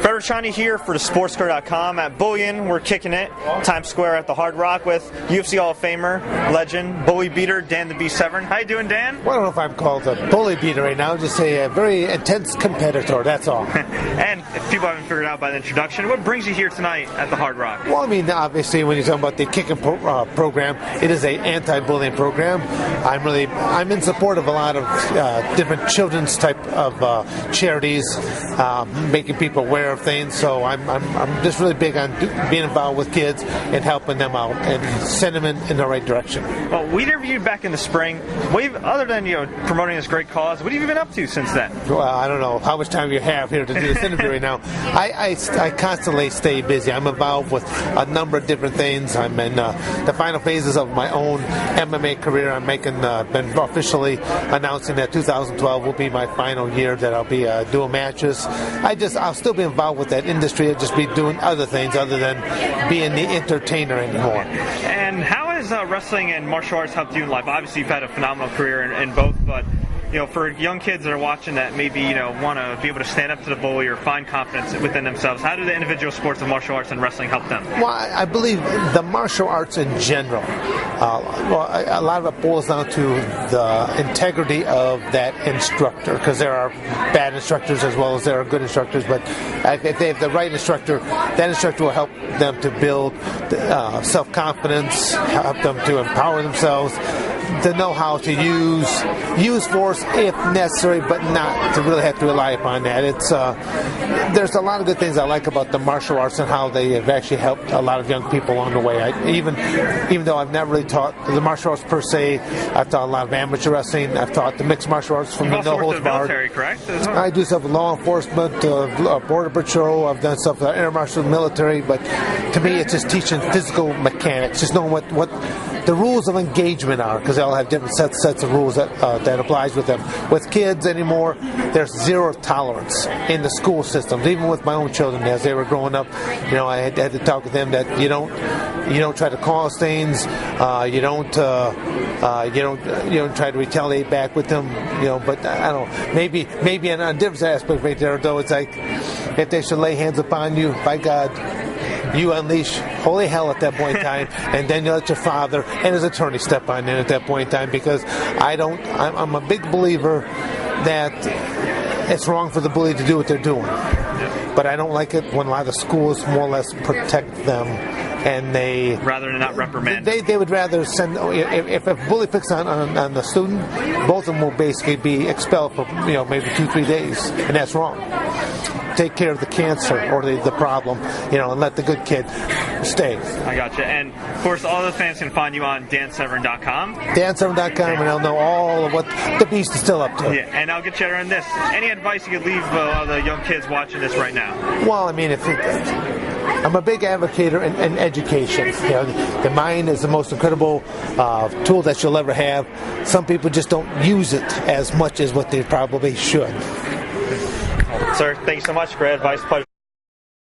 Fred Rachani here for thesportscar.com at Bullies. We're kicking it Times Square at the Hard Rock with UFC Hall of Famer, legend, bully beater Dan the Beast Severn. How you doing, Dan? Well, I don't know if I'm called a bully beater right now, just a very intense competitor, that's all. And if people haven't figured out by the introduction, what brings you here tonight at the Hard Rock? Well, I mean, obviously, when you're talking about the kicking program, it is an anti-bullying program. I'm in support of a lot of different children's type of charities, making people aware of things. So I'm just really big on being involved with kids and helping them out and send them in the right direction. Well, we interviewed back in the spring. Other than promoting this great cause, what have you been up to since then? Well, I don't know how much time you have here to do this interview right now. I constantly stay busy. I'm involved with a number of different things. I'm in the final phases of my own MMA career. I'm been officially announcing that 2012 will be my final year that I'll be doing matches. I'll still be involved with that industry. I'll just be doing other things other than being the entertainer anymore. And how has wrestling and martial arts helped you in life? Obviously, you've had a phenomenal career in both, but for young kids that are watching that maybe want to be able to stand up to the bully or find confidence within themselves, how do the individual sports of martial arts and wrestling help them? Well, I believe the martial arts in general, a lot of it boils down to the integrity of that instructor, because there are bad instructors as well as there are good instructors, but if they have the right instructor, that instructor will help them to build self-confidence, help them to empower themselves, to know how to use force if necessary, but not to really have to rely upon that. There's a lot of good things I like about the martial arts and how they have actually helped a lot of young people along the way. Even though I've never really taught the martial arts per se, I've taught a lot of amateur wrestling. I've taught the mixed martial arts from the no holds barred. Military, correct? I do stuff with law enforcement, border patrol. I've done stuff with international military, but to me, it's just teaching physical mechanics, just knowing what the rules of engagement are, because they'll have different sets of rules that applies with them. With kids anymore, there's zero tolerance in the school systems. Even with my own children, as they were growing up, I had to talk with them that you don't try to cause things, you don't try to retaliate back with them, But I don't know, maybe on a different aspect right there, though, it's like if they should lay hands upon you, by God, you unleash holy hell at that point in time, and then you let your father and his attorney step on in at that point in time, because I'm a big believer that it's wrong for the bully to do what they're doing. But I don't like it when a lot of schools more or less protect them, and they rather than not reprimand. They would rather send. If a bully picks on the student, both of them will basically be expelled for maybe 2-3 days, and that's wrong. Take care of the cancer or the problem, and let the good kid stay. I gotcha. And of course, all the fans can find you on dansevern.com. Dansevern.com, and they'll know all of what the Beast is still up to. Yeah, and I'll get you on this. Any advice you could leave the young kids watching this right now? Well, I mean, I'm a big advocate in education. The mind is the most incredible tool that you'll ever have. Some people just don't use it as much as what they probably should. Sir, thank you so much. Great advice. Pleasure.